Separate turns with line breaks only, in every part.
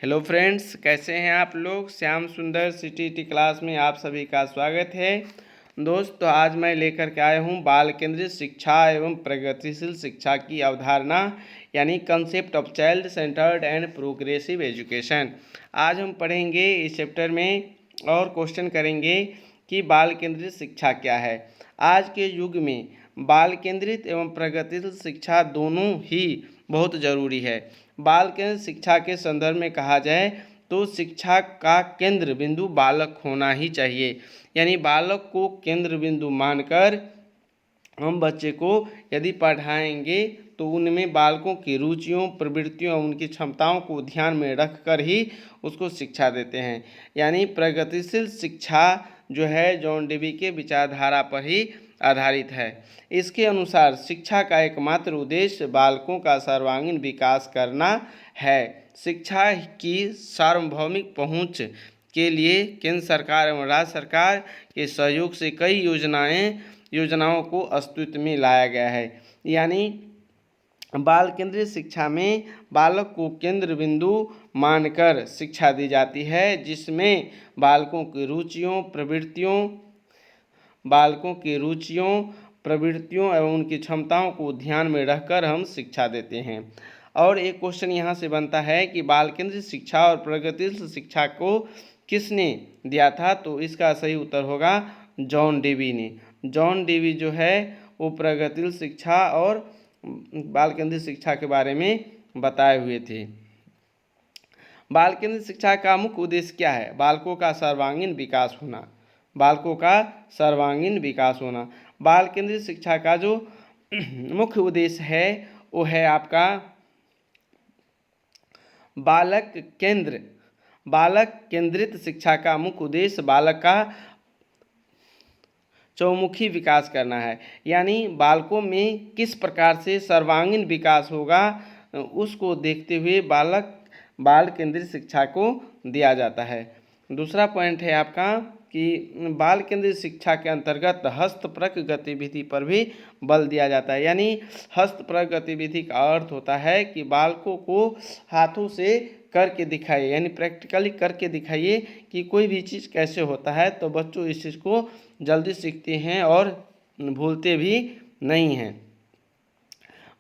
Hello friends, कैसे हैं आप लोग। श्याम सुंदर सीटीटी क्लास में आप सभी का स्वागत है। दोस्तों, आज मैं लेकर के आया हूं बाल केंद्रित शिक्षा एवं प्रगतिशील शिक्षा की अवधारणा, यानी concept of child centred and progressive education. आज हम पढ़ेंगे इस चैप्टर में और क्वेश्चन करेंगे कि बाल केंद्रित शिक्षा क्या है। आज के युग में बाल केंद्रित एवं प्रगतिशील शिक्षा दोनों ही बहुत ज़रूरी है। बाल केंद्रित शिक्षा के संदर्भ में कहा जाए तो शिक्षा का केंद्र बिंदु बालक होना ही चाहिए, यानी बालक को केंद्र बिंदु मानकर हम बच्चे को यदि पढ़ाएंगे तो उनमें बालकों की रुचियों, प्रवृत्तियों और उनकी क्षमताओं को ध्यान में रखकर ही उसको शिक्षा देते हैं। यानी प्रगतिशील शिक्षा जो है जॉन डेवी के विचारधारा पर ही आधारित है। इसके अनुसार शिक्षा का एकमात्र उद्देश्य बालकों का सर्वांगीण विकास करना है। शिक्षा की सार्वभौमिक पहुंच के लिए केंद्र सरकार एवं राज्य सरकार के सहयोग से कई योजनाओं को अस्तित्व में लाया गया है। यानी बाल केंद्रित शिक्षा में बालक को केंद्र बिंदु मानकर शिक्षा दी जाती है, जिसमें बालकों की रुचियों एवं उनकी क्षमताओं को ध्यान में रखकर हम शिक्षा देते हैं। और एक क्वेश्चन यहाँ से बनता है कि बाल केंद्रित शिक्षा और प्रगतिशील शिक्षा को किसने दिया था, तो इसका सही उत्तर होगा जॉन डेवी ने। जॉन डेवी जो है वो प्रगतिशील शिक्षा और बाल केंद्रित शिक्षा के बारे में बताए हुए थे। बाल केंद्रित शिक्षा का मुख्य उद्देश्य क्या है? बालकों का सर्वांगीण विकास होना। बाल केंद्रित शिक्षा का जो मुख्य उद्देश्य है वो है आपका बालक केंद्रित शिक्षा का मुख्य उद्देश्य बालक का चौमुखी विकास करना है। यानी बालकों में किस प्रकार से सर्वांगीण विकास होगा उसको देखते हुए बाल केंद्रित शिक्षा को दिया जाता है। दूसरा पॉइंट है आपका कि बाल केंद्रित शिक्षा के अंतर्गत हस्तप्रक गतिविधि पर भी बल दिया जाता है। यानी हस्तप्रक गतिविधि का अर्थ होता है कि बालकों को हाथों से करके दिखाइए, यानी प्रैक्टिकली करके दिखाइए कि कोई भी चीज़ कैसे होता है, तो बच्चों इस चीज़ को जल्दी सीखते हैं और भूलते भी नहीं हैं।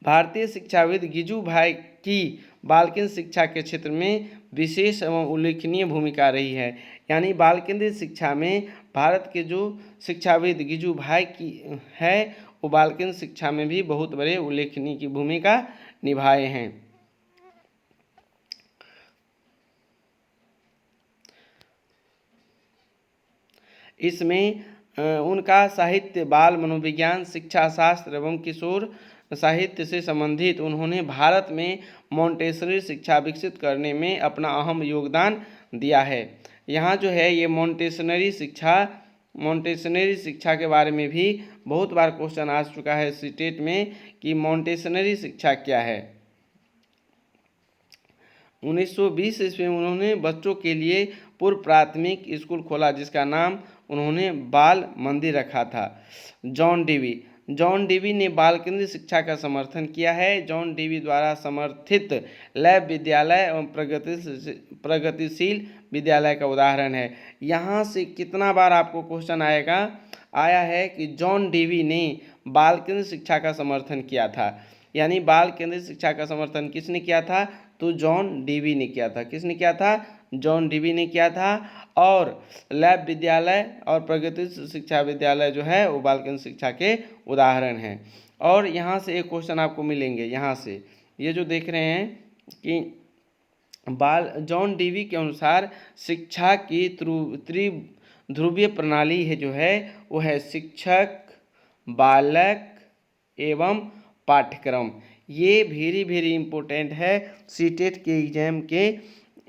भारतीय शिक्षाविद गिजू भाई की बाल केंद्रित शिक्षा के क्षेत्र में विशेष एवं उल्लेखनीय भूमिका रही है। यानी बाल केंद्रित शिक्षा में भारत के जो शिक्षाविद गिजू भाई की है वो बाल केंद्रित शिक्षा में भी बहुत बड़े उल्लेखनीय की भूमिका निभाए हैं। इसमें उनका साहित्य, बाल मनोविज्ञान, शिक्षा शास्त्र एवं किशोर साहित्य से संबंधित उन्होंने भारत में मॉन्टेसरी शिक्षा विकसित करने में अपना अहम योगदान दिया है। यहाँ जो है ये मॉन्टेसरी शिक्षा के बारे में भी बहुत बार क्वेश्चन आ चुका है सीटेट में कि मॉन्टेसरी शिक्षा क्या है। 1920 ईस्वी में उन्होंने बच्चों के लिए पूर्व प्राथमिक स्कूल खोला, जिसका नाम उन्होंने बाल मंदिर रखा था। जॉन डेवी ने बाल केंद्रित शिक्षा का समर्थन किया है। जॉन डेवी द्वारा समर्थित लैब विद्यालय एवं प्रगतिशील विद्यालय का उदाहरण है। यहाँ से कितना बार आपको क्वेश्चन आया है कि जॉन डेवी ने बाल केंद्रित शिक्षा का समर्थन किया था। यानी बाल केंद्रित शिक्षा का समर्थन किसने किया था, तो जॉन डेवी ने किया था। किसने किया था? जॉन डेवी ने किया था। और लैब विद्यालय और प्रगतिशील शिक्षा विद्यालय जो है वो बाल केंद्रित शिक्षा के उदाहरण हैं। और यहाँ से एक क्वेश्चन आपको मिलेंगे, यहाँ से ये जो देख रहे हैं कि जॉन डेवी के अनुसार शिक्षा की त्रिध्रुवीय प्रणाली है जो है वो है शिक्षक, बालक एवं पाठ्यक्रम। ये वेरी इंपॉर्टेंट है सीटेट के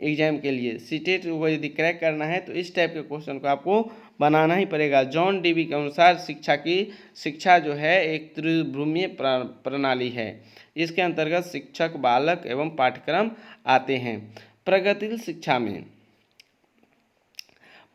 एग्जाम के लिए। सीटेट को यदि क्रैक करना है तो इस टाइप के क्वेश्चन को आपको बनाना ही पड़ेगा। जॉन डेवी के अनुसार शिक्षा जो है एक त्रिध्रुवीय प्रणाली है। इसके अंतर्गत शिक्षक, बालक एवं पाठ्यक्रम आते हैं। प्रगतिशील शिक्षा में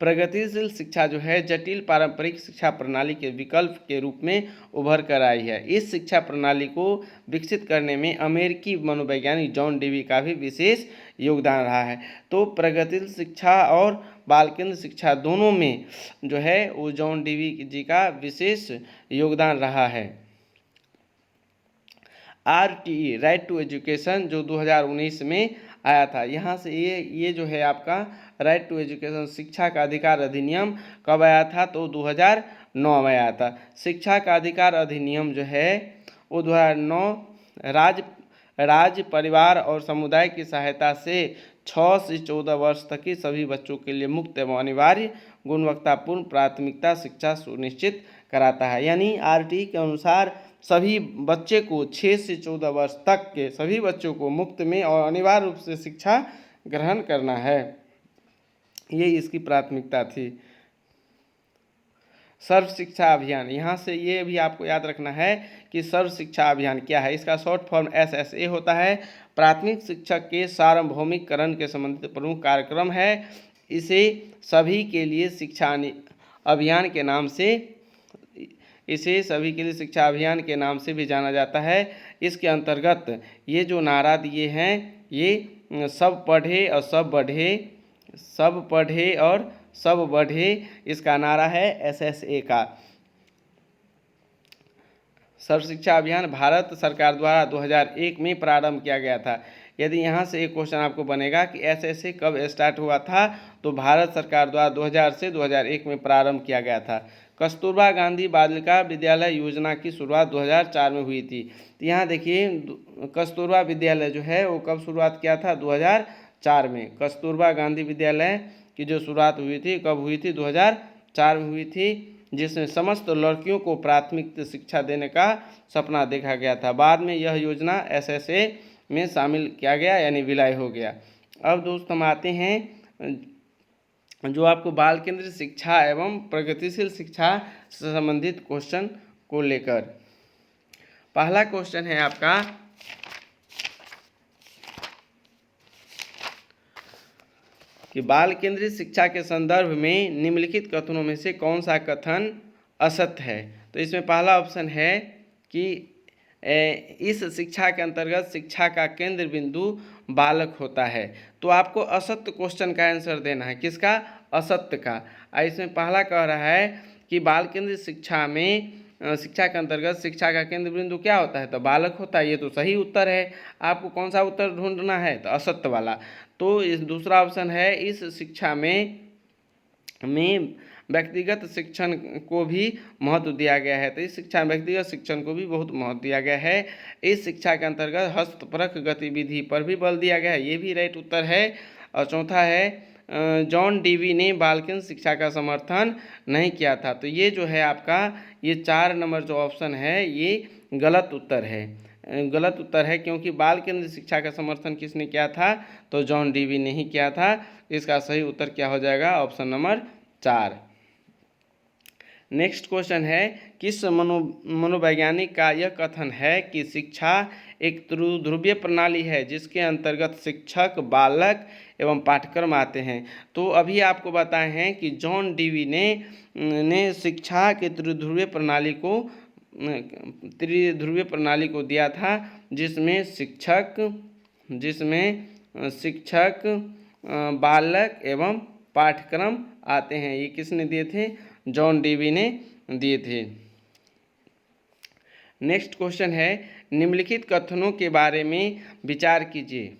प्रगतिशील शिक्षा जो है जटिल पारंपरिक शिक्षा प्रणाली के विकल्प के रूप में उभर कर आई है। इस शिक्षा प्रणाली को विकसित करने में अमेरिकी मनोवैज्ञानिक जॉन डेवी का भी विशेष योगदान रहा है। तो प्रगतिशील शिक्षा और बाल केंद्र शिक्षा दोनों में जो है वो जॉन डेवी जी का विशेष योगदान रहा है। RTE राइट टू एजुकेशन जो 2019 में आया था, यहाँ से ये जो है आपका राइट टू एजुकेशन शिक्षा का अधिकार अधिनियम कब आया था, तो 2009 में आया था। शिक्षा का अधिकार अधिनियम जो है वो 2009 राज्य परिवार और समुदाय की सहायता से 6 से 14 वर्ष तक की सभी बच्चों के लिए मुफ्त एवं अनिवार्य गुणवत्तापूर्ण प्राथमिकता शिक्षा सुनिश्चित कराता है। यानी RTE के अनुसार सभी बच्चे को 6 से 14 वर्ष तक के सभी बच्चों को मुफ्त में और अनिवार्य रूप से शिक्षा ग्रहण करना है, ये इसकी प्राथमिकता थी। सर्व शिक्षा अभियान, यहाँ से ये भी आपको याद रखना है कि सर्व शिक्षा अभियान क्या है। इसका शॉर्ट फॉर्म SSA होता है। प्राथमिक शिक्षक के सार्वभौमिकरण के संबंधित प्रमुख कार्यक्रम है। इसे सभी के लिए शिक्षा अभियान के नाम के नाम से भी जाना जाता है। इसके अंतर्गत ये जो नारा दिए हैं ये सब पढ़े और सब बढ़े, इसका नारा है SSA का। सर्व शिक्षा अभियान भारत सरकार द्वारा 2001 में प्रारंभ किया गया था। यदि यहाँ से एक क्वेश्चन आपको बनेगा कि SSA कब स्टार्ट हुआ था, तो भारत सरकार द्वारा 2000 से 2001 में प्रारंभ किया गया था। कस्तूरबा गांधी बालिका विद्यालय योजना की शुरुआत 2004 में हुई थी। तो यहाँ देखिए कस्तूरबा विद्यालय जो है वो कब शुरुआत किया था, 2004 में। कस्तूरबा गांधी विद्यालय की जो शुरुआत हुई थी कब हुई थी, 2004 में हुई थी, जिसमें समस्त लड़कियों को प्राथमिक शिक्षा देने का सपना देखा गया था। बाद में यह योजना SSA में शामिल किया गया, यानी विलय हो गया। अब दोस्त हम आते हैं जो आपको बाल केंद्रित शिक्षा एवं प्रगतिशील शिक्षा से संबंधित क्वेश्चन को लेकर। पहला क्वेश्चन है आपका कि बाल केंद्रित शिक्षा के संदर्भ में निम्नलिखित कथनों में से कौन सा कथन असत्य है। तो इसमें पहला ऑप्शन है कि इस शिक्षा के अंतर्गत शिक्षा का केंद्र बिंदु बालक होता है। तो आपको असत्य क्वेश्चन का आंसर देना है, किसका, असत्य का। इसमें पहला कह रहा है कि बाल केंद्रित शिक्षा में शिक्षा के अंतर्गत शिक्षा का केंद्र बिंदु क्या होता है, तो बालक होता है। ये तो सही उत्तर है। आपको कौन सा उत्तर ढूंढना है, तो असत्य वाला। तो इस दूसरा ऑप्शन है इस शिक्षा में व्यक्तिगत शिक्षण को भी महत्व दिया गया है। तो इस शिक्षा में व्यक्तिगत शिक्षण को भी बहुत महत्व दिया गया है। इस शिक्षा के अंतर्गत हस्तपरक गतिविधि पर भी बल दिया गया है, ये भी राइट उत्तर है। और चौथा है जॉन डेवी ने बाल केंद्र शिक्षा का समर्थन नहीं किया था। तो ये जो है आपका ये 4 नंबर जो ऑप्शन है ये गलत उत्तर है, क्योंकि बाल केंद्र शिक्षा का समर्थन किसने किया था, तो जॉन डेवी ने ही किया था। इसका सही उत्तर क्या हो जाएगा, ऑप्शन नंबर 4। नेक्स्ट क्वेश्चन है किस मनोवैज्ञानिक का यह कथन है कि शिक्षा एक ध्रुवीय प्रणाली है जिसके अंतर्गत शिक्षक, बालक एवं पाठ्यक्रम आते हैं। तो अभी आपको बताए हैं कि जॉन डेवी ने शिक्षा के त्रिध्रुवीय प्रणाली को दिया था, जिसमें शिक्षक, बालक एवं पाठ्यक्रम आते हैं। ये किसने दिए थे, जॉन डेवी ने दिए थे। नेक्स्ट क्वेश्चन है निम्नलिखित कथनों के बारे में विचार कीजिए।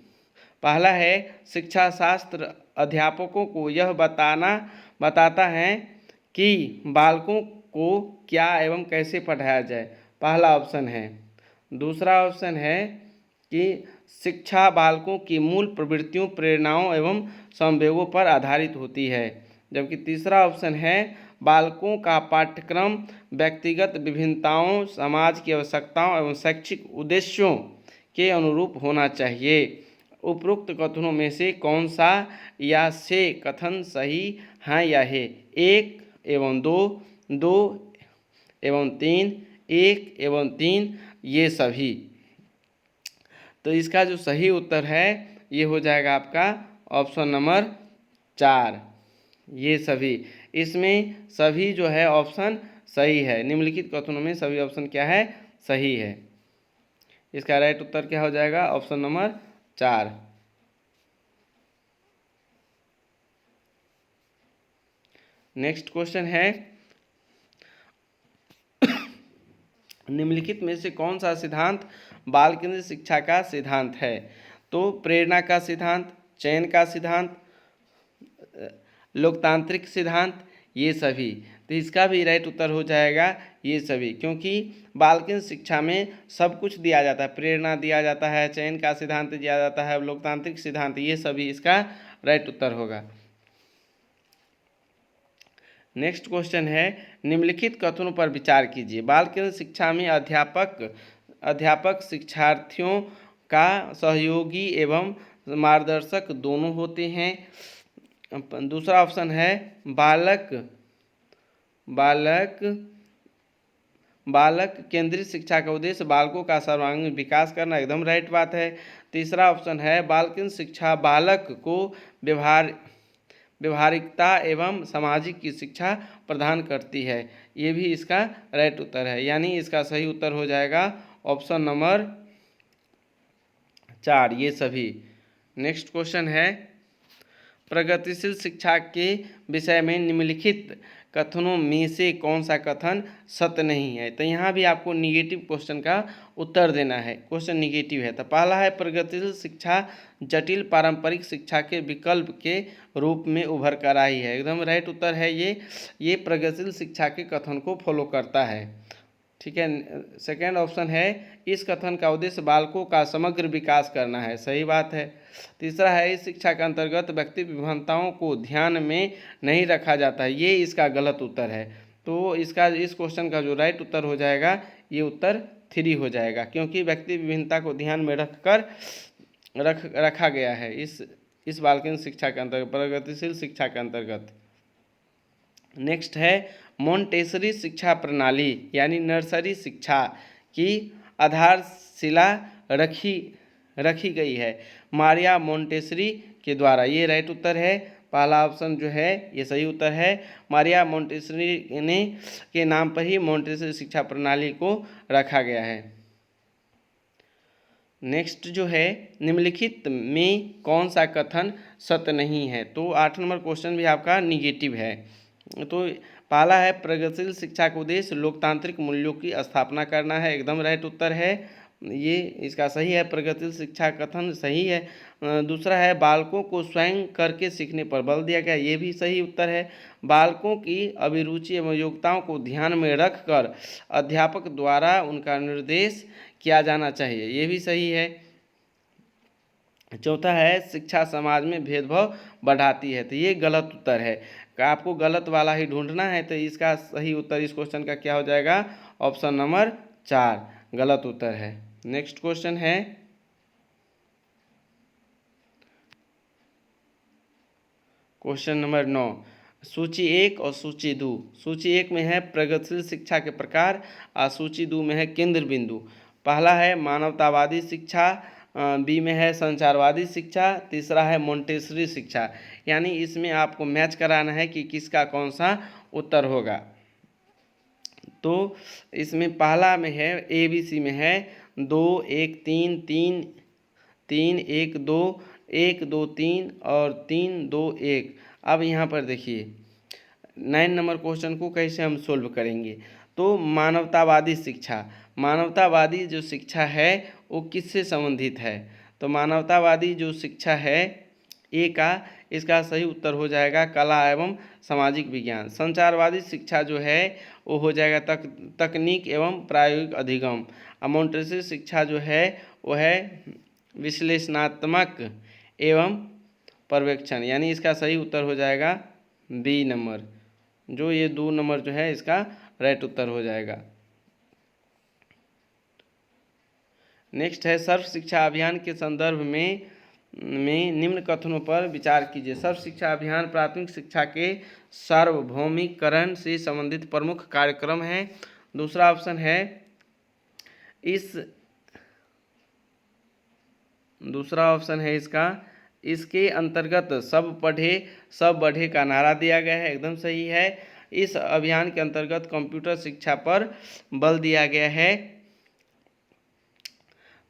पहला है शिक्षा शास्त्र अध्यापकों को यह बताता है कि बालकों को क्या एवं कैसे पढ़ाया जाए, पहला ऑप्शन है। दूसरा ऑप्शन है कि शिक्षा बालकों की मूल प्रवृत्तियों, प्रेरणाओं एवं संवेगों पर आधारित होती है। जबकि तीसरा ऑप्शन है बालकों का पाठ्यक्रम व्यक्तिगत विभिन्नताओं, समाज की आवश्यकताओं एवं शैक्षिक उद्देश्यों के अनुरूप होना चाहिए। उपरोक्त कथनों में से कौन सा या से कथन सही हैं या है, 1 एवं 2, 2 एवं 3, 1 एवं 3, ये सभी। तो इसका जो सही उत्तर है ये हो जाएगा आपका ऑप्शन नंबर 4। ये सभी, इसमें सभी जो है ऑप्शन सही है। निम्नलिखित कथनों में सभी ऑप्शन क्या है, सही है। इसका राइट उत्तर क्या हो जाएगा, ऑप्शन नंबर 4। नेक्स्ट क्वेश्चन है, निम्नलिखित में से कौन सा सिद्धांत बाल केंद्रित शिक्षा का सिद्धांत है। तो प्रेरणा का सिद्धांत, चयन का सिद्धांत, लोकतांत्रिक सिद्धांत, ये सभी। तो इसका भी राइट उत्तर हो जाएगा ये सभी, क्योंकि बाल केंद्रित शिक्षा में सब कुछ दिया जाता है, प्रेरणा दिया जाता है, चयन का सिद्धांत दिया जाता है, लोकतांत्रिक सिद्धांत, ये सभी इसका राइट उत्तर होगा। नेक्स्ट क्वेश्चन है, निम्नलिखित कथनों पर विचार कीजिए। बाल केंद्रित शिक्षा में अध्यापक शिक्षार्थियों का सहयोगी एवं मार्गदर्शक दोनों होते हैं। दूसरा ऑप्शन है, बालक केंद्रित शिक्षा का उद्देश्य बालकों का सर्वांगीण विकास करना, एकदम राइट बात है। तीसरा ऑप्शन है, बाल केंद्रित शिक्षा बालक को व्यवहारिकता एवं सामाजिक की शिक्षा प्रदान करती है, ये भी इसका राइट उत्तर है। यानी इसका सही उत्तर हो जाएगा ऑप्शन नंबर 4, ये सभी। नेक्स्ट क्वेश्चन है, प्रगतिशील शिक्षा के विषय में निम्नलिखित कथनों में से कौन सा कथन सत्य नहीं है। तो यहाँ भी आपको निगेटिव क्वेश्चन का उत्तर देना है, क्वेश्चन निगेटिव है। तो पहला है, प्रगतिशील शिक्षा जटिल पारंपरिक शिक्षा के विकल्प के रूप में उभर कर आई है, एकदम राइट उत्तर है ये प्रगतिशील शिक्षा के कथन को फॉलो करता है, ठीक है। सेकेंड ऑप्शन है, इस कथन का उद्देश्य बालकों का समग्र विकास करना है, सही बात है। तीसरा है, इस शिक्षा के अंतर्गत व्यक्ति विभिन्नताओं को ध्यान में नहीं रखा जाता है, ये इसका गलत उत्तर है। तो इस क्वेश्चन का जो राइट उत्तर हो जाएगा, ये उत्तर 3 हो जाएगा, क्योंकि व्यक्ति विभिन्नता को ध्यान में रखा गया है इस बाल केंद्रित शिक्षा के अंतर्गत, प्रगतिशील शिक्षा के अंतर्गत। नेक्स्ट है, मोंटेसरी शिक्षा प्रणाली यानी नर्सरी शिक्षा की आधारशिला रखी गई है मारिया मोंटेसरी के द्वारा, ये राइट उत्तर है। पहला ऑप्शन जो है ये सही उत्तर है। मारिया मोंटेसरी ने के नाम पर ही मोंटेसरी शिक्षा प्रणाली को रखा गया है। नेक्स्ट जो है, निम्नलिखित में कौन सा कथन सत्य नहीं है। तो 8 नंबर क्वेश्चन भी आपका निगेटिव है। तो पहला है, प्रगतिशील शिक्षा का उद्देश्य लोकतांत्रिक मूल्यों की स्थापना करना है, एकदम राइट उत्तर है, ये इसका सही है, प्रगतिशील शिक्षा कथन सही है। दूसरा है, बालकों को स्वयं करके सीखने पर बल दिया गया, ये भी सही उत्तर है। बालकों की अभिरुचि एवं योग्यताओं को ध्यान में रखकर अध्यापक द्वारा उनका निर्देश किया जाना चाहिए, ये भी सही है। चौथा है, शिक्षा समाज में भेदभाव बढ़ाती है, तो ये गलत उत्तर है। आपको गलत वाला ही ढूंढना है, तो इसका सही उत्तर इस क्वेश्चन का क्या हो जाएगा, ऑप्शन नंबर 4 गलत उत्तर है। नेक्स्ट क्वेश्चन है, क्वेश्चन नंबर 9, सूची 1 और सूची 2। सूची 1 में है प्रगतिशील शिक्षा के प्रकार और सूची 2 में है केंद्र बिंदु। पहला है मानवतावादी शिक्षा, बी में है संचारवादी शिक्षा, तीसरा है मोंटेसरी शिक्षा। यानी इसमें आपको मैच कराना है कि किसका कौन सा उत्तर होगा। तो इसमें पहला में है ABC में है 2 1 3 3 3 1 2 1 2 3 और 3 2 1। अब यहाँ पर देखिए 9 नंबर क्वेश्चन को कैसे हम सोल्व करेंगे। तो मानवतावादी शिक्षा, मानवतावादी जो शिक्षा है वो किससे संबंधित है। तो मानवतावादी जो शिक्षा है ए का, इसका सही उत्तर हो जाएगा कला एवं सामाजिक विज्ञान। संचारवादी शिक्षा जो है वो हो जाएगा तकनीक एवं प्रायोगिक अधिगम। और मोंटेसरी शिक्षा जो है वो है विश्लेषणात्मक एवं पर्यवेक्षण, यानी इसका सही उत्तर हो जाएगा बी नंबर, जो ये 2 नंबर जो है इसका राइट उत्तर हो जाएगा। नेक्स्ट है, सर्व शिक्षा अभियान के संदर्भ में निम्न कथनों पर विचार कीजिए। सर्व शिक्षा अभियान प्राथमिक शिक्षा के सार्वभौमिकरण से संबंधित प्रमुख कार्यक्रम है। दूसरा ऑप्शन है, दूसरा ऑप्शन है इसका इसके अंतर्गत सब पढ़े सब बढ़े का नारा दिया गया है, एकदम सही है। इस अभियान के अंतर्गत कंप्यूटर शिक्षा पर बल दिया गया है।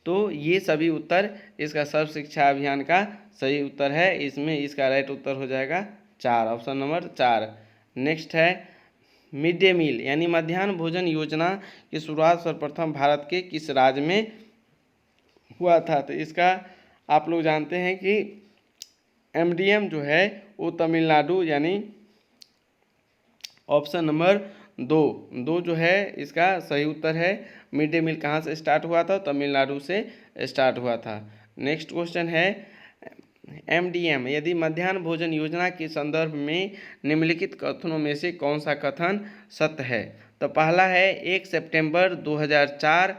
तो ये सभी उत्तर इसका सर्व शिक्षा अभियान का सही उत्तर है। इसमें इसका राइट उत्तर हो जाएगा 4, ऑप्शन नंबर 4। नेक्स्ट है मिड डे मील यानी मध्याह्न भोजन योजना की शुरुआत सर्वप्रथम भारत के किस राज्य में हुआ था? तो इसका आप लोग जानते हैं कि एमडीएम जो है वो तमिलनाडु यानी ऑप्शन नंबर 2 जो है इसका सही उत्तर है। मिड डे मील कहाँ से स्टार्ट हुआ था? तमिलनाडु से स्टार्ट हुआ था। नेक्स्ट क्वेश्चन है एमडीएम यदि मध्याह्न भोजन योजना के संदर्भ में निम्नलिखित कथनों में से कौन सा कथन सत्य है? तो पहला है 1 सितंबर 2004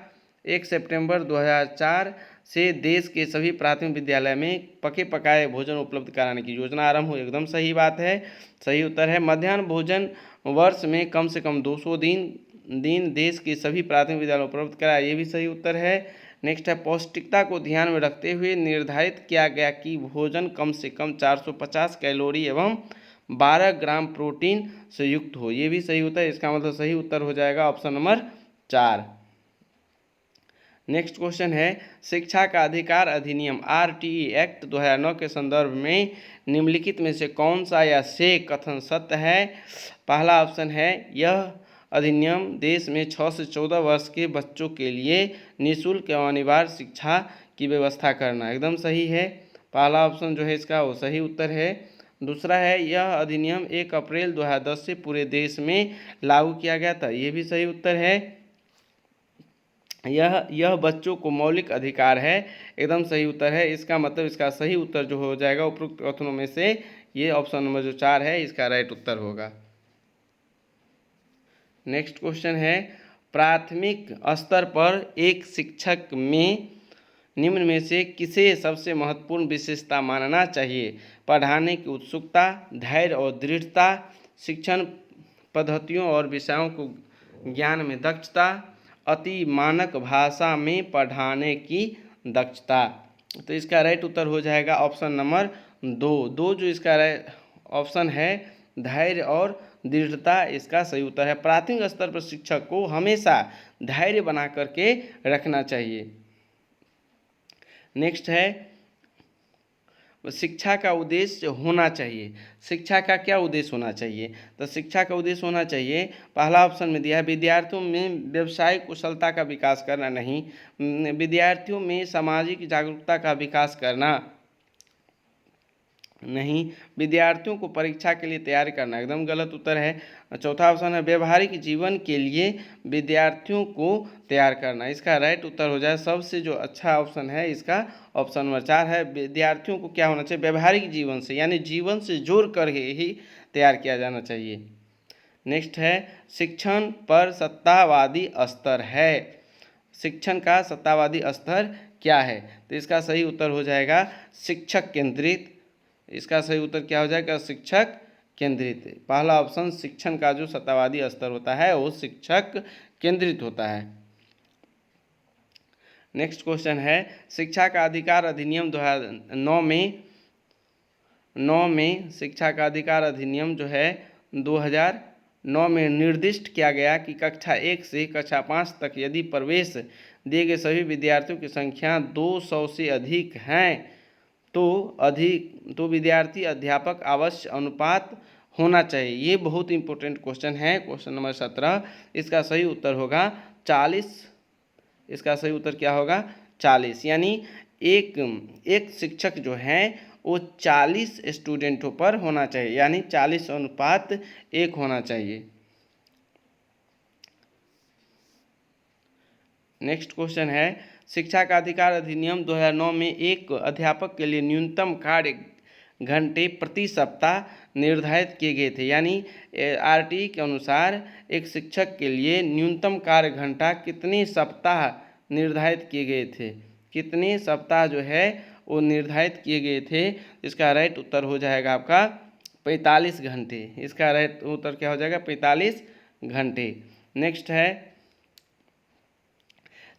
से देश के सभी प्राथमिक विद्यालय में पके पकाए भोजन उपलब्ध कराने की योजना आरंभ हुई, एकदम सही बात है, सही उत्तर है। मध्याह्न भोजन वर्ष में कम से कम 200 दिन देश के सभी प्राथमिक विद्यालयों में उपलब्ध कराया, ये भी सही उत्तर है। नेक्स्ट है पौष्टिकता को ध्यान में रखते हुए निर्धारित किया गया कि भोजन कम से कम 450 कैलोरी एवं 12 ग्राम प्रोटीन से युक्त हो, ये भी सही उत्तर है। इसका मतलब सही उत्तर हो जाएगा ऑप्शन नंबर 4। नेक्स्ट क्वेश्चन है शिक्षा का अधिकार अधिनियम आरटीई एक्ट 2009 के संदर्भ में निम्नलिखित में से कौन सा या से कथन सत्य है? पहला ऑप्शन है यह अधिनियम देश में 6 से 14 वर्ष के बच्चों के लिए निःशुल्क एवं अनिवार्य शिक्षा की व्यवस्था करना, एकदम सही है। पहला ऑप्शन जो है इसका वो सही उत्तर है। दूसरा है यह अधिनियम 1 अप्रैल 2010 से पूरे देश में लागू किया गया था, ये भी सही उत्तर है। यह बच्चों को मौलिक अधिकार है, एकदम सही उत्तर है। इसका मतलब इसका सही उत्तर जो हो जाएगा उपरोक्त कथनों में से ये ऑप्शन नंबर जो 4 है इसका राइट उत्तर होगा। नेक्स्ट क्वेश्चन है प्राथमिक स्तर पर एक शिक्षक में निम्न में से किसे सबसे महत्वपूर्ण विशेषता मानना चाहिए? पढ़ाने की उत्सुकता, धैर्य और दृढ़ता, शिक्षण पद्धतियों और विषयों को ज्ञान में दक्षता, अति मानक भाषा में पढ़ाने की दक्षता। तो इसका राइट उत्तर हो जाएगा ऑप्शन नंबर 2 जो इसका ऑप्शन है धैर्य और दृढ़ता, इसका सही उत्तर है। प्राथमिक स्तर पर शिक्षक को हमेशा धैर्य बना करके रखना चाहिए। नेक्स्ट है शिक्षा का उद्देश्य होना चाहिए। शिक्षा का क्या उद्देश्य होना चाहिए? तो शिक्षा का उद्देश्य होना चाहिए, पहला ऑप्शन में दिया है विद्यार्थियों में व्यवसायिक कुशलता का विकास करना, नहीं। विद्यार्थियों में सामाजिक जागरूकता का विकास करना, नहीं। विद्यार्थियों को परीक्षा के लिए तैयार करना, एकदम गलत उत्तर है। चौथा ऑप्शन है व्यवहारिक जीवन के लिए विद्यार्थियों को तैयार करना, इसका राइट उत्तर हो जाए सबसे जो अच्छा ऑप्शन है इसका ऑप्शन नंबर 4 है। विद्यार्थियों को क्या होना चाहिए? व्यवहारिक जीवन से यानी जीवन से जोड़ कर ही तैयार किया जाना चाहिए। नेक्स्ट है शिक्षण पर सत्तावादी स्तर है। शिक्षण का सत्तावादी स्तर क्या है? तो इसका सही उत्तर हो जाएगा शिक्षक केंद्रित। इसका सही उत्तर क्या हो जाएगा? शिक्षक केंद्रित। पहला ऑप्शन शिक्षण का जो सत्तावादी स्तर होता है वो शिक्षक केंद्रित होता है। नेक्स्ट क्वेश्चन है शिक्षा का अधिकार अधिनियम 2009 में शिक्षा का अधिकार अधिनियम जो है 2009 में निर्दिष्ट किया गया कि कक्षा 1 से कक्षा 5 तक यदि प्रवेश दिए गए सभी विद्यार्थियों की संख्या 200 से अधिक हैं तो विद्यार्थी अध्यापक अवश्य अनुपात होना चाहिए। ये बहुत इंपॉर्टेंट क्वेश्चन है, क्वेश्चन नंबर 17। इसका सही उत्तर होगा 40। इसका सही उत्तर क्या होगा? 40, यानी एक शिक्षक जो है वो 40 स्टूडेंटों पर होना चाहिए, यानी 40:1 होना चाहिए। नेक्स्ट क्वेश्चन है शिक्षा का अधिकार अधिनियम 2009 में एक अध्यापक के लिए न्यूनतम कार्य घंटे प्रति सप्ताह निर्धारित किए गए थे, यानी आरटीई के अनुसार एक शिक्षक के लिए न्यूनतम कार्य घंटा कितने सप्ताह निर्धारित किए गए थे? कितने सप्ताह जो है वो निर्धारित किए गए थे? इसका राइट उत्तर हो जाएगा आपका 45 घंटे। इसका राइट उत्तर क्या हो जाएगा? 45 घंटे। नेक्स्ट है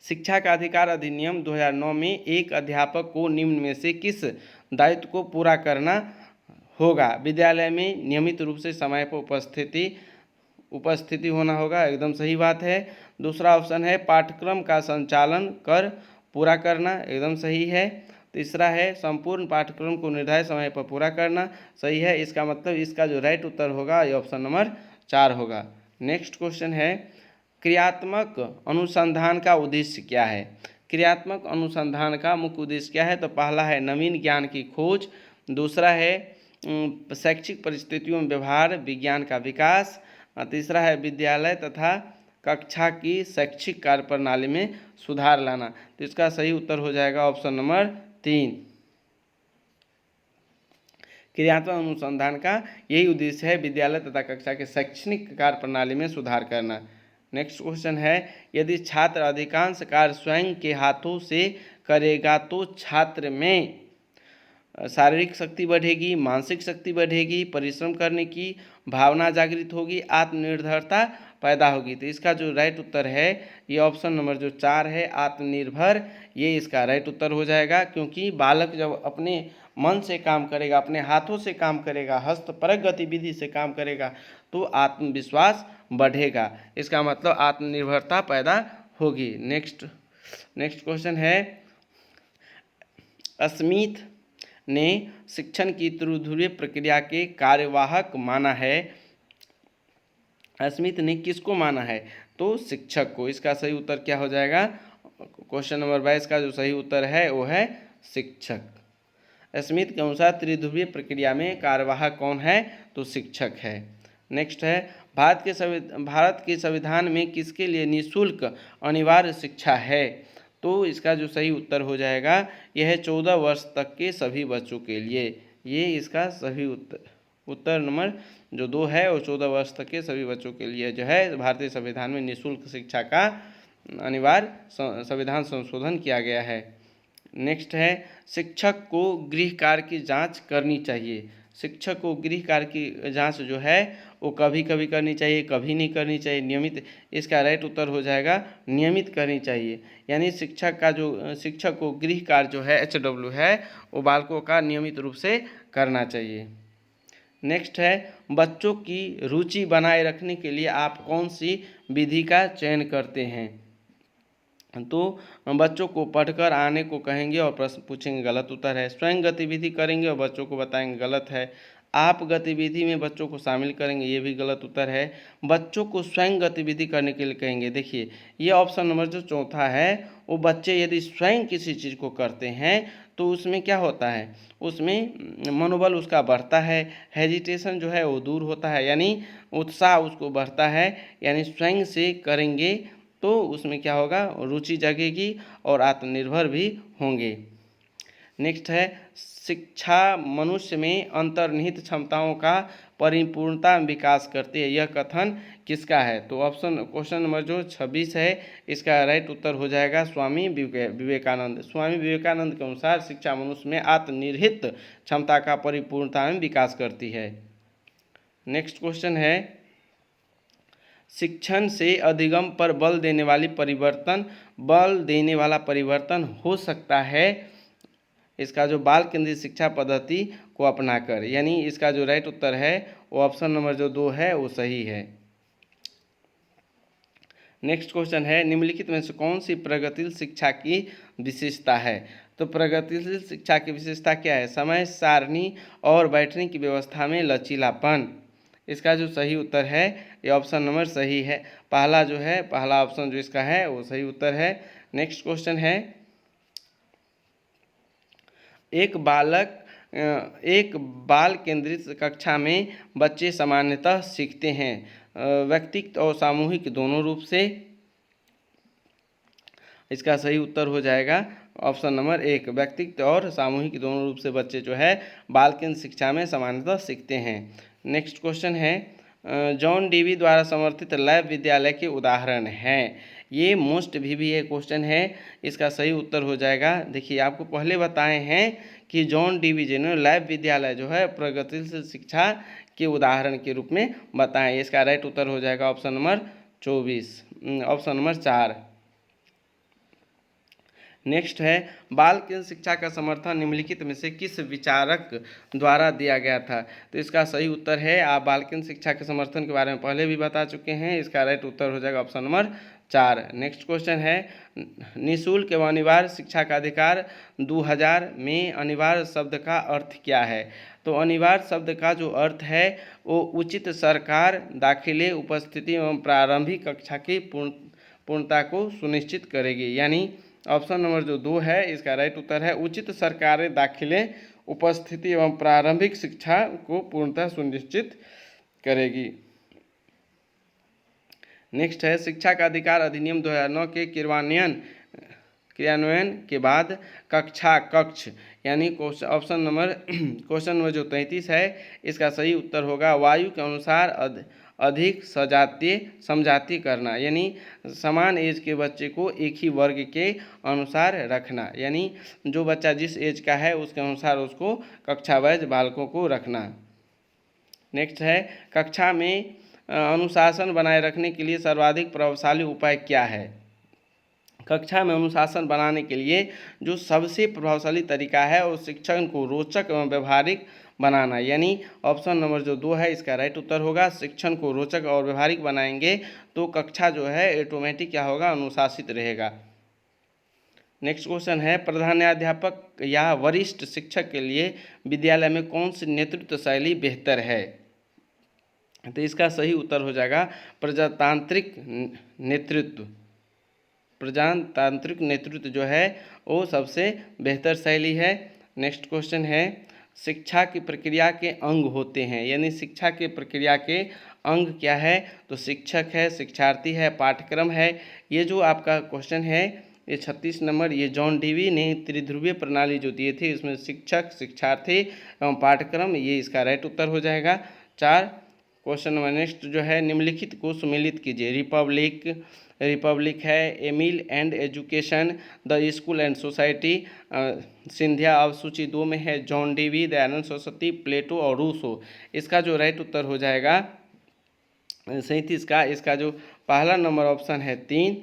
शिक्षा का अधिकार अधिनियम 2009 में एक अध्यापक को निम्न में से किस दायित्व को पूरा करना होगा? विद्यालय में नियमित रूप से समय पर उपस्थिति होना होगा, एकदम सही बात है। दूसरा ऑप्शन है पाठ्यक्रम का संचालन कर पूरा करना, एकदम सही है। तीसरा है संपूर्ण पाठ्यक्रम को निर्धारित समय पर पूरा करना, सही है। इसका मतलब इसका जो राइट उत्तर होगा ये ऑप्शन नंबर 4 होगा। नेक्स्ट क्वेश्चन है क्रियात्मक अनुसंधान का उद्देश्य क्या है? क्रियात्मक अनुसंधान का मुख्य उद्देश्य क्या है? तो पहला है नवीन ज्ञान की खोज, दूसरा है शैक्षिक परिस्थितियों में व्यवहार विज्ञान का विकास, तीसरा है विद्यालय तथा कक्षा की शैक्षिक कार्य प्रणाली में सुधार लाना। तो इसका सही उत्तर हो जाएगा ऑप्शन नंबर 3। क्रियात्मक अनुसंधान का यही उद्देश्य है, विद्यालय तथा कक्षा के शैक्षणिक कार्य प्रणाली में सुधार करना। नेक्स्ट क्वेश्चन है यदि छात्र अधिकांश कार्य स्वयं के हाथों से करेगा तो छात्र में शारीरिक शक्ति बढ़ेगी, मानसिक शक्ति बढ़ेगी, परिश्रम करने की भावना जागृत होगी, आत्मनिर्भरता पैदा होगी। तो इसका जो राइट उत्तर है ये ऑप्शन नंबर जो 4 है आत्मनिर्भर, ये इसका राइट उत्तर हो जाएगा। क्योंकि बालक जब अपने मन से काम करेगा, अपने हाथों से काम करेगा, हस्तपरक गतिविधि से काम करेगा तो आत्मविश्वास बढ़ेगा, इसका मतलब आत्मनिर्भरता पैदा होगी। नेक्स्ट क्वेश्चन है स्मिथ ने शिक्षण की त्रिध्रुवीय प्रक्रिया के कार्यवाहक माना है। स्मिथ ने किसको माना है? तो शिक्षक को। इसका सही उत्तर क्या हो जाएगा? क्वेश्चन नंबर 22 का जो सही उत्तर है वो है शिक्षक। स्मिथ के अनुसार त्रिध्रुवीय प्रक्रिया में कार्यवाहक कौन है? तो शिक्षक है। नेक्स्ट है भारत के संविधान में किसके लिए निःशुल्क अनिवार्य शिक्षा है? तो इसका जो सही उत्तर हो जाएगा यह है 14 वर्ष तक के सभी बच्चों के लिए। ये इसका सही उत्तर नंबर जो 2 है वो 14 वर्ष तक के सभी बच्चों के लिए जो है भारतीय संविधान में निःशुल्क शिक्षा का अनिवार्य संविधान संशोधन किया गया है। नेक्स्ट है शिक्षक को गृह कार्य की जांच करनी चाहिए। शिक्षक को गृह कार्य की जांच जो है वो कभी कभी करनी चाहिए, कभी नहीं करनी चाहिए, नियमित। इसका राइट उत्तर हो जाएगा नियमित करनी चाहिए। यानी शिक्षक को गृह कार्य जो है HW है वो बालकों का नियमित रूप से करना चाहिए। नेक्स्ट है बच्चों की रुचि बनाए रखने के लिए आप कौन सी विधि का चयन करते हैं? तो बच्चों को पढ़कर आने को कहेंगे और प्रश्न पूछेंगे, गलत उत्तर है। स्वयं गतिविधि करेंगे और बच्चों को बताएंगे, गलत है। आप गतिविधि में बच्चों को शामिल करेंगे, ये भी गलत उत्तर है। बच्चों को स्वयं गतिविधि करने के लिए कहेंगे। देखिए ये ऑप्शन नंबर जो चौथा है वो बच्चे यदि स्वयं किसी चीज़ को करते हैं तो उसमें क्या होता है, उसमें मनोबल उसका बढ़ता है, हेजिटेशन जो है वो दूर होता है, यानी उत्साह उसको बढ़ता है। यानी स्वयं से करेंगे तो उसमें क्या होगा, रुचि जगेगी और आत्मनिर्भर भी होंगे। नेक्स्ट है शिक्षा मनुष्य में अंतर्निहित क्षमताओं का परिपूर्णता विकास करती है, यह कथन किसका है? तो क्वेश्चन नंबर जो 26 है इसका राइट उत्तर हो जाएगा स्वामी विवेकानंद। स्वामी विवेकानंद के अनुसार शिक्षा मनुष्य में आत्मनिहित क्षमता का परिपूर्णता में विकास करती है। नेक्स्ट क्वेश्चन है शिक्षण से अधिगम पर बल देने वाला परिवर्तन हो सकता है इसका जो बाल केंद्रित शिक्षा पद्धति को अपनाकर। यानी इसका जो राइट उत्तर है वो ऑप्शन नंबर जो 2 है वो सही है। नेक्स्ट क्वेश्चन है निम्नलिखित में से कौन सी प्रगतिशील शिक्षा की विशेषता है? तो प्रगतिशील शिक्षा की विशेषता क्या है? समय सारणी और बैठने की व्यवस्था में लचीलापन। इसका जो सही उत्तर है ये ऑप्शन नंबर सही है, पहला ऑप्शन जो इसका है वो सही उत्तर है। नेक्स्ट क्वेश्चन है एक बाल केंद्रित कक्षा में बच्चे सामान्यतः सीखते हैं व्यक्तिगत और सामूहिक दोनों रूप से। इसका सही उत्तर हो जाएगा ऑप्शन नंबर 1, व्यक्तिगत और सामूहिक दोनों रूप से बच्चे जो है बाल केंद्रित शिक्षा में सामान्यतः सीखते हैं। नेक्स्ट क्वेश्चन है जॉन डीवी द्वारा समर्थित लैब विद्यालय के उदाहरण हैं। ये मोस्ट VBA क्वेश्चन है, इसका सही उत्तर हो जाएगा। देखिए आपको पहले बताए हैं कि जॉन डीवी जी ने लैब विद्यालय जो है प्रगतिशील शिक्षा के उदाहरण के रूप में बताएं। इसका राइट उत्तर हो जाएगा ऑप्शन नंबर 4। नेक्स्ट है बाल केंद्र शिक्षा का समर्थन निम्नलिखित में से किस विचारक द्वारा दिया गया था। तो इसका सही उत्तर है, आप बाल केंद्र शिक्षा के समर्थन के बारे में पहले भी बता चुके हैं, इसका राइट उत्तर हो जाएगा ऑप्शन नंबर 4। नेक्स्ट क्वेश्चन है निःशुल्क एवं अनिवार्य शिक्षा का अधिकार 2000 में अनिवार्य शब्द का अर्थ क्या है। तो अनिवार्य शब्द का जो अर्थ है वो उचित सरकार दाखिले उपस्थिति एवं प्रारंभिक कक्षा की पूर्णता को सुनिश्चित करेगी, यानी ऑप्शन नंबर जो 2 है इसका राइट उत्तर है उचित सरकारी दाखिले उपस्थिति एवं प्रारंभिक शिक्षा को पूर्णतः सुनिश्चित करेगी। नेक्स्ट है शिक्षा का अधिकार अधिनियम 2009 के क्रियान्वयन के बाद कक्षा कक्ष यानी ऑप्शन नंबर क्वेश्चन नंबर जो 33 है इसका सही उत्तर होगा वायु के अनुसार अधिक समझाती करना, यानी समान एज के बच्चे को एक ही वर्ग के अनुसार रखना, यानी जो बच्चा जिस एज का है उसके अनुसार उसको कक्षा वाइज बालकों को रखना। नेक्स्ट है कक्षा में अनुशासन बनाए रखने के लिए सर्वाधिक प्रभावशाली उपाय क्या है। कक्षा में अनुशासन बनाने के लिए जो सबसे प्रभावशाली तरीका है वो शिक्षण को रोचक एवं व्यवहारिक बनाना, यानी ऑप्शन नंबर जो 2 है इसका राइट उत्तर होगा। शिक्षण को रोचक और व्यवहारिक बनाएंगे तो कक्षा जो है ऑटोमेटिक क्या होगा, अनुशासित रहेगा। नेक्स्ट क्वेश्चन है प्रधानाध्यापक या वरिष्ठ शिक्षक के लिए विद्यालय में कौन सी नेतृत्व शैली बेहतर है। तो इसका सही उत्तर हो जाएगा प्रजातांत्रिक नेतृत्व। प्रजातांत्रिक नेतृत्व जो है वो सबसे बेहतर शैली है। नेक्स्ट क्वेश्चन है शिक्षा की प्रक्रिया के अंग होते हैं, यानी शिक्षा की प्रक्रिया के अंग क्या है। तो शिक्षक है, शिक्षार्थी है, पाठ्यक्रम है। ये जो आपका क्वेश्चन है ये 36 नंबर ये जॉन डीवी ने त्रिध्रुवीय प्रणाली जो दिए थे इसमें शिक्षक, शिक्षार्थी एवं पाठ्यक्रम ये इसका राइट उत्तर हो जाएगा 4। क्वेश्चन नंबर नेक्स्ट जो है निम्नलिखित को सुमेलित कीजिए। रिपब्लिक है, Emile and education, the school and society, Scindia अब सूची 2 में है John Dewey, Dayanand Saraswati, Plato और रूसो। इसका जो राइट उत्तर हो जाएगा 37 का, इसका जो पहला नंबर ऑप्शन है 3,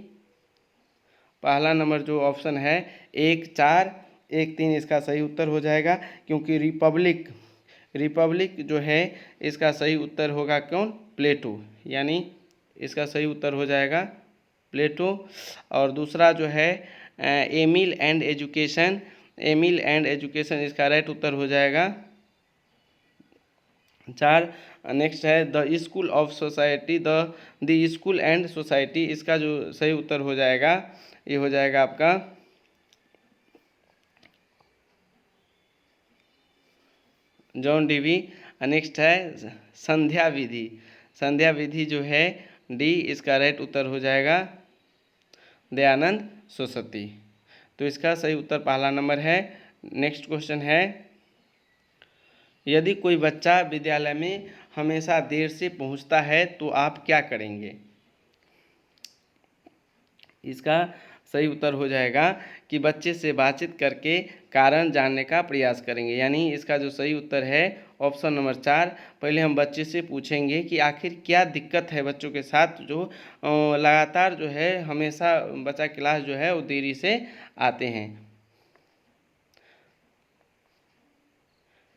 पहला नंबर जो ऑप्शन है 1, 4, 1, 3 इसका सही उत्तर हो जाएगा, क्योंकि रिपब्लिक जो है इसका सही उत्तर होगा कौन, प्लेटो, यानी इसका सही उत्तर हो जाएगा प्लेटो। और दूसरा जो है एमिल एंड एजुकेशन इसका राइट उत्तर हो जाएगा 4। नेक्स्ट है the school of society, the school and society, इसका जो सही उत्तर हो जाएगा ये हो जाएगा आपका जॉन डीवी। नेक्स्ट है संध्या विधि जो है डी, इसका राइट उत्तर हो जाएगा दयानंद सरस्वती। तो इसका सही उत्तर पहला नंबर है। नेक्स्ट क्वेश्चन है यदि कोई बच्चा विद्यालय में हमेशा देर से पहुंचता है तो आप क्या करेंगे। इसका सही उत्तर हो जाएगा कि बच्चे से बातचीत करके कारण जानने का प्रयास करेंगे, यानी इसका जो सही उत्तर है ऑप्शन नंबर 4। पहले हम बच्चे से पूछेंगे कि आखिर क्या दिक्कत है बच्चों के साथ जो लगातार जो है हमेशा बच्चा क्लास जो है वो देरी से आते हैं।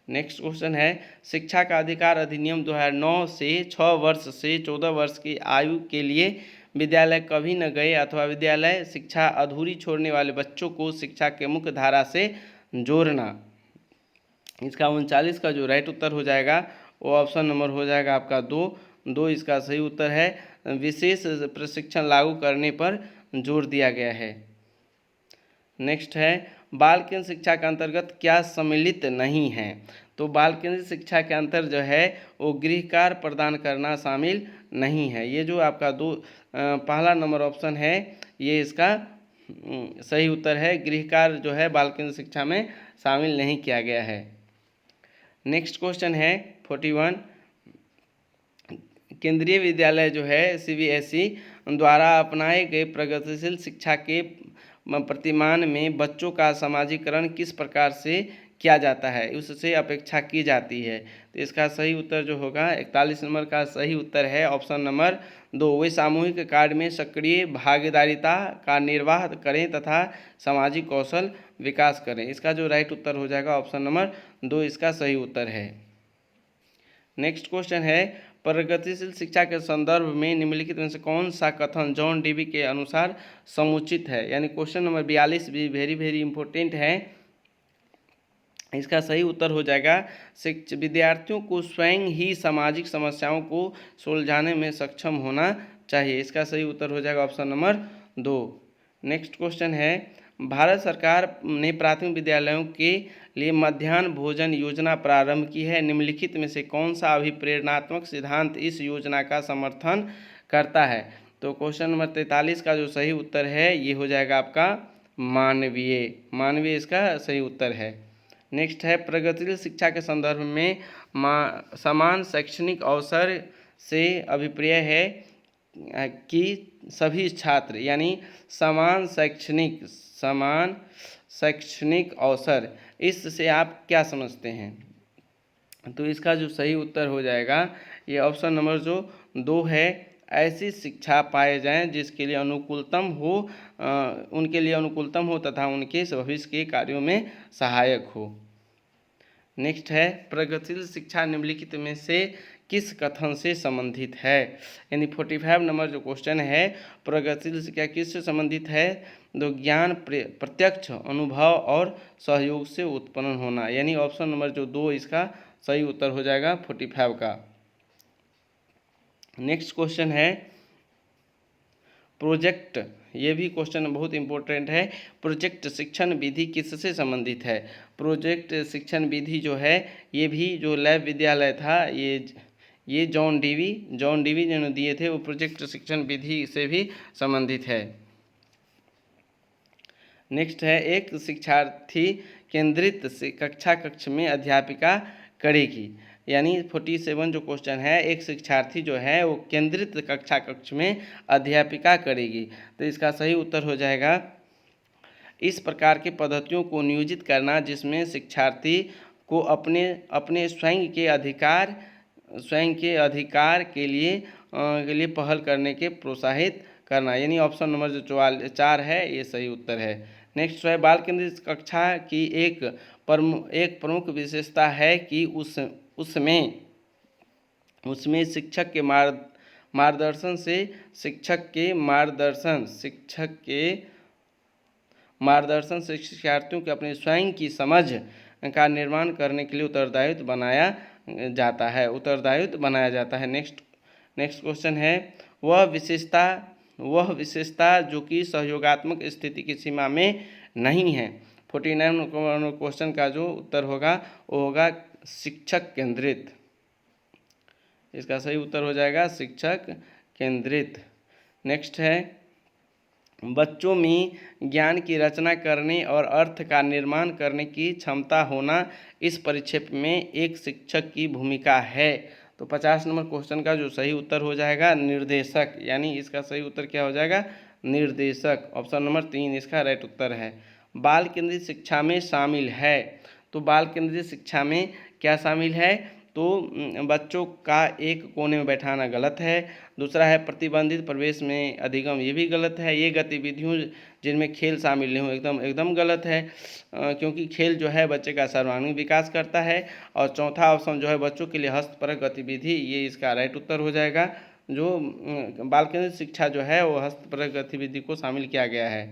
नेक्स्ट क्वेश्चन है शिक्षा का अधिकार अधिनियम 2009 से 6 वर्ष से 14 वर्ष की आयु के लिए विद्यालय कभी न गए अथवा विद्यालय शिक्षा अधूरी छोड़ने वाले बच्चों को शिक्षा के मुख्य धारा से जोड़ना। इसका 39 का जो राइट उत्तर हो जाएगा वो ऑप्शन नंबर हो जाएगा आपका 2 इसका सही उत्तर है। विशेष प्रशिक्षण लागू करने पर जोर दिया गया है। नेक्स्ट है बाल केंद्र शिक्षा के अंतर्गत क्या सम्मिलित नहीं है। तो बाल केंद्र शिक्षा के अंतर जो है वो गृह कार्य प्रदान करना शामिल नहीं है। ये जो आपका पहला नंबर ऑप्शन है ये इसका सही उत्तर है। गृह कार्य जो है बाल केंद्र शिक्षा में शामिल नहीं किया गया है। नेक्स्ट क्वेश्चन है 41 केंद्रीय विद्यालय जो है CBSE द्वारा अपनाए गए प्रगतिशील शिक्षा के प्रतिमान में बच्चों का समाजीकरण किस प्रकार से किया जाता है, उससे अपेक्षा की जाती है। तो इसका सही उत्तर जो होगा 41 नंबर का सही उत्तर है ऑप्शन नंबर 2। वे सामूहिक कार्य में सक्रिय भागीदारिता का निर्वाह करें तथा सामाजिक कौशल विकास करें। इसका जो राइट उत्तर हो जाएगा ऑप्शन नंबर 2 इसका सही उत्तर है। नेक्स्ट क्वेश्चन है, प्रगतिशील शिक्षा के संदर्भ में निम्नलिखित में से कौन सा कथन जॉन डीवी के अनुसार समुचित है। यानी क्वेश्चन नंबर 42 भी वेरी इंपॉर्टेंट है। इसका सही उत्तर हो जाएगा विद्यार्थियों को स्वयं ही सामाजिक समस्याओं को सुलझाने में सक्षम होना चाहिए। इसका सही उत्तर हो जाएगा ऑप्शन नंबर 2। नेक्स्ट क्वेश्चन है, भारत सरकार ने प्राथमिक विद्यालयों के लिए मध्याह्न भोजन योजना प्रारंभ की है। निम्नलिखित में से कौन सा अभिप्रेरणात्मक सिद्धांत इस योजना का समर्थन करता है। तो क्वेश्चन नंबर 43 का जो सही उत्तर है ये हो जाएगा आपका मानवीय इसका सही उत्तर है। नेक्स्ट है, प्रगतिशील शिक्षा के संदर्भ में समान शैक्षणिक अवसर से अभिप्राय है कि सभी छात्र, यानी समान शैक्षणिक अवसर, इससे आप क्या समझते हैं। तो इसका जो सही उत्तर हो जाएगा ये ऑप्शन नंबर जो 2 है, ऐसी शिक्षा पाए जाएं जिसके लिए उनके लिए अनुकूलतम हो तथा उनके भविष्य के कार्यों में सहायक हो। नेक्स्ट है, प्रगतिशील शिक्षा निम्नलिखित में से किस कथन से संबंधित है। यानी 45 नंबर जो क्वेश्चन है, प्रगतिशील शिक्षा किससे संबंधित है। तो ज्ञान प्रत्यक्ष अनुभव और सहयोग से उत्पन्न होना, यानी ऑप्शन नंबर जो 2 इसका सही उत्तर हो जाएगा 45 का। नेक्स्ट क्वेश्चन है, प्रोजेक्ट, ये भी क्वेश्चन बहुत इंपॉर्टेंट है। प्रोजेक्ट शिक्षण विधि किससे संबंधित है। प्रोजेक्ट शिक्षण विधि जो है ये भी जो लैब विद्यालय था, ये जॉन डीवी जिन्होंने दिए थे, वो प्रोजेक्ट शिक्षण विधि से भी संबंधित है। नेक्स्ट है, एक शिक्षार्थी केंद्रित कक्ष में अध्यापिका करेगी। यानी 47 जो क्वेश्चन है, एक शिक्षार्थी जो है वो केंद्रित कक्ष में अध्यापिका करेगी। तो इसका सही उत्तर हो जाएगा, इस प्रकार की पद्धतियों को नियोजित करना जिसमें शिक्षार्थी को अपने स्वयं के अधिकार के लिए पहल करने के प्रोत्साहित करना। यानी ऑप्शन नंबर जो 4 है ये सही उत्तर है। नेक्स्ट है, बाल केंद्रित कक्षा की एक प्रमुख विशेषता है कि उसमें शिक्षक के मार्गदर्शन से शिक्षार्थियों के अपने स्वयं की समझ का निर्माण करने के लिए उत्तरदायित्व बनाया जाता है। नेक्स्ट क्वेश्चन है, वह विशेषता जो कि सहयोगात्मक स्थिति की सीमा में नहीं है। 49 क्वेश्चन का जो उत्तर होगा वो होगा शिक्षक केंद्रित। इसका सही उत्तर हो जाएगा शिक्षक केंद्रित। नेक्स्ट है, बच्चों में ज्ञान की रचना करने और अर्थ का निर्माण करने की क्षमता होना इस परिक्षेप में एक शिक्षक की भूमिका है। तो 50 नंबर क्वेश्चन का जो सही उत्तर हो जाएगा निर्देशक। यानी इसका सही उत्तर क्या हो जाएगा, निर्देशक। ऑप्शन नंबर 3 इसका राइट उत्तर है। बाल केंद्रित शिक्षा में शामिल है। तो बाल केंद्रित शिक्षा में क्या शामिल है, तो बच्चों का एक कोने में बैठाना गलत है। दूसरा है प्रतिबंधित प्रवेश में अधिगम, ये भी गलत है। ये गतिविधियों जिनमें खेल शामिल नहीं हो एकदम गलत है, क्योंकि खेल जो है बच्चे का सर्वांगीण विकास करता है। और चौथा ऑप्शन जो है बच्चों के लिए हस्तपरक गतिविधि, ये इसका राइट उत्तर हो जाएगा। जो बाल केंद्रित शिक्षा जो है वो हस्तपरक गतिविधि को शामिल किया गया है।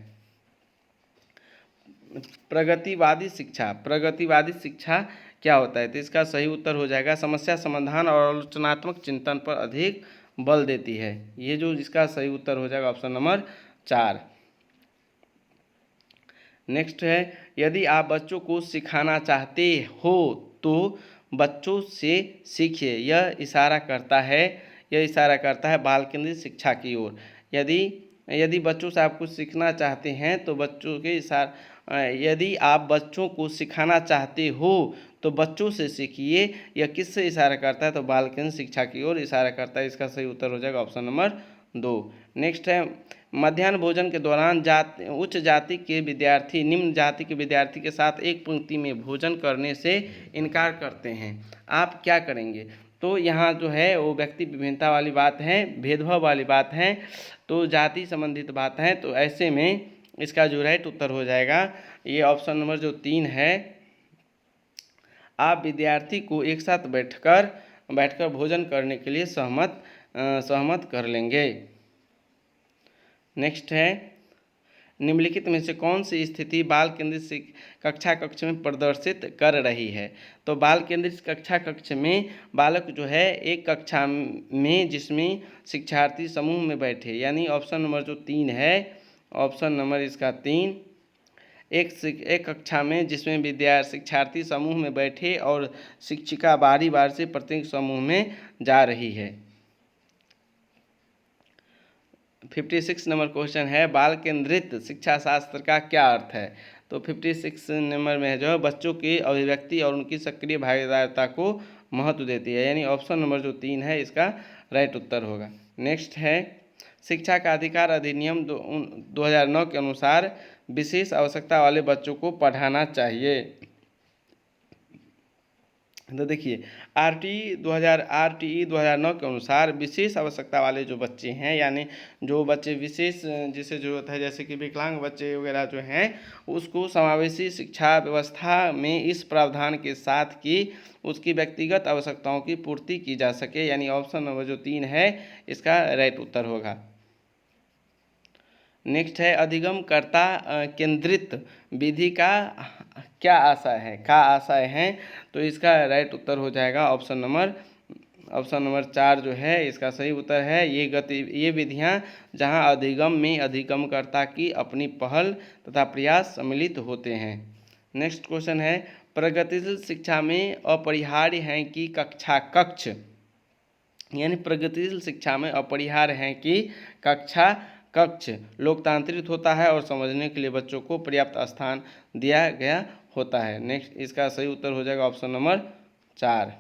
प्रगतिवादी शिक्षा क्या होता है। तो इसका सही उत्तर हो जाएगा समस्या समाधान और आलोचनात्मक चिंतन पर अधिक बल देती है। ये जो इसका सही उत्तर हो जाएगा ऑप्शन नंबर 4। नेक्स्ट है, यदि आप बच्चों को सिखाना चाहते हो तो बच्चों से सीखिए। यह इशारा करता है बाल केंद्रित शिक्षा की ओर। यदि बच्चों से आप कुछ सीखना चाहते हैं तो यदि आप बच्चों को सिखाना चाहते हो तो बच्चों से सीखिए। यह किससे इशारा करता है, तो बाल केंद्रित शिक्षा की ओर इशारा करता है। इसका सही उत्तर हो जाएगा ऑप्शन नंबर 2। नेक्स्ट है मध्याह्न भोजन के दौरान उच्च जाति के विद्यार्थी निम्न जाति के विद्यार्थी के साथ एक पंक्ति में भोजन करने से इनकार करते हैं, आप क्या करेंगे। तो यहाँ जो है वो व्यक्ति विभिन्नता वाली बात है, भेदभाव वाली बात है, तो जाति संबंधित बात है। तो ऐसे में इसका जो राइट उत्तर हो जाएगा ये ऑप्शन नंबर जो 3 है, आप विद्यार्थी को एक साथ बैठकर भोजन करने के लिए सहमत कर लेंगे। नेक्स्ट है निम्नलिखित में से कौन सी स्थिति बाल केंद्रित कक्षा कक्ष में प्रदर्शित कर रही है। तो बाल केंद्रित कक्षा कक्ष में बालक जो है एक कक्षा में जिसमें शिक्षार्थी समूह में बैठे, यानी ऑप्शन नंबर जो 3 है, ऑप्शन नंबर इसका 3, एक कक्षा में जिसमें शिक्षार्थी समूह में बैठे और शिक्षिका बारी बारी से प्रत्येक समूह में जा रही है। 56 नंबर क्वेश्चन है बाल केंद्रित शिक्षा शास्त्र का क्या अर्थ है। तो 56 नंबर में जो है बच्चों की अभिव्यक्ति और उनकी सक्रिय भागीदारिता को महत्व देती है, यानी ऑप्शन नंबर जो 3 है इसका राइट उत्तर होगा। नेक्स्ट है शिक्षा का अधिकार अधिनियम 2009 के अनुसार विशेष आवश्यकता वाले बच्चों को पढ़ाना चाहिए। तो देखिए आरटीई 2009 के अनुसार विशेष आवश्यकता वाले जो बच्चे हैं, यानी जो बच्चे विशेष जिसे जरूरत है, जैसे कि विकलांग बच्चे वगैरह जो हैं, उसको समावेशी शिक्षा व्यवस्था में इस प्रावधान के साथ कि उसकी व्यक्तिगत आवश्यकताओं की पूर्ति की जा सके, यानी ऑप्शन नंबर जो 3 है इसका राइट उत्तर होगा। नेक्स्ट है अधिगमकर्ता केंद्रित विधि का क्या आशय है। तो इसका राइट उत्तर हो जाएगा ऑप्शन नंबर 4 जो है इसका सही उत्तर है। ये विधियां जहां अधिगम में अधिगमकर्ता की अपनी पहल तथा प्रयास सम्मिलित होते हैं। नेक्स्ट क्वेश्चन है प्रगतिशील शिक्षा में अपरिहार्य है कि कक्षा कक्ष, यानी प्रगतिशील शिक्षा में अपरिहार्य है कि कक्षा कक्ष लोकतांत्रिक होता है और समझने के लिए बच्चों को पर्याप्त स्थान दिया गया होता है। नेक्स्ट इसका सही उत्तर हो जाएगा ऑप्शन नंबर 4।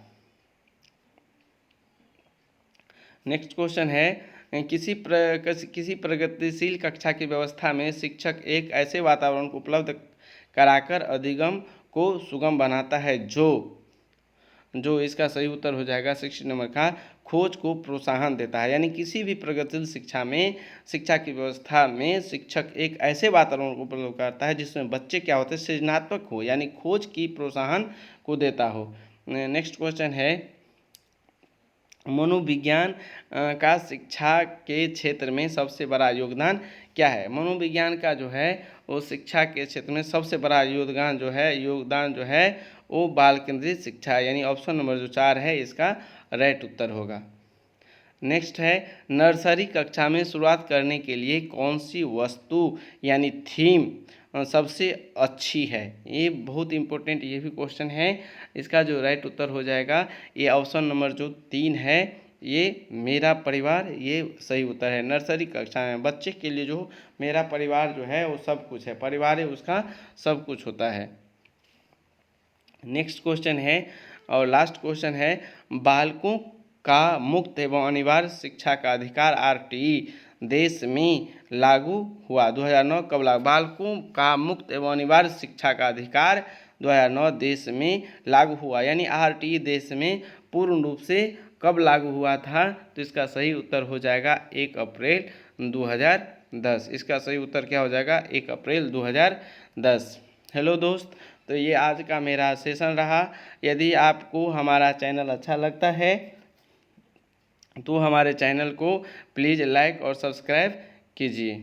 नेक्स्ट क्वेश्चन है किसी प्रगतिशील कक्षा की व्यवस्था में शिक्षक एक ऐसे वातावरण को उपलब्ध कराकर अधिगम को सुगम बनाता है जो इसका सही उत्तर हो जाएगा 60 नंबर का खोज को प्रोत्साहन देता है, यानी किसी भी प्रगतिशील शिक्षा की व्यवस्था में शिक्षक एक ऐसे वातावरण को उपलब्ध करता है जिसमें बच्चे क्या होते हैं सृजनात्मक हो, यानी खोज की प्रोत्साहन को देता हो। नेक्स्ट क्वेश्चन है मनोविज्ञान का शिक्षा के क्षेत्र में सबसे बड़ा योगदान क्या है। मनोविज्ञान का जो है वो शिक्षा के क्षेत्र में सबसे बड़ा योगदान जो है वो बाल केंद्रित शिक्षा, यानी ऑप्शन नंबर जो 4 है इसका राइट उत्तर होगा। नेक्स्ट है नर्सरी कक्षा में शुरुआत करने के लिए कौन सी वस्तु यानी थीम सबसे अच्छी है। ये बहुत इम्पोर्टेंट ये भी क्वेश्चन है। इसका जो राइट उत्तर हो जाएगा ये ऑप्शन नंबर जो 3 है, ये मेरा परिवार, ये सही उत्तर है। नर्सरी कक्षा में बच्चे के लिए जो मेरा परिवार जो है वो सब कुछ है, परिवार है उसका सब कुछ होता है। नेक्स्ट क्वेश्चन है और लास्ट क्वेश्चन है बालकों का मुक्त एवं अनिवार्य शिक्षा का अधिकार आरटीई देश में लागू हुआ 2009 कब लागू। बालकों का मुक्त एवं अनिवार्य शिक्षा का अधिकार 2009 देश में लागू हुआ, यानी आरटीई देश में पूर्ण रूप से कब लागू हुआ था। तो इसका सही उत्तर हो जाएगा 1 अप्रैल 2010। इसका सही उत्तर क्या हो जाएगा 1 अप्रैल 2010। हेलो दोस्त, तो ये आज का मेरा सेशन रहा। यदि आपको हमारा चैनल अच्छा लगता है तो हमारे चैनल को प्लीज़ लाइक और सब्सक्राइब कीजिए।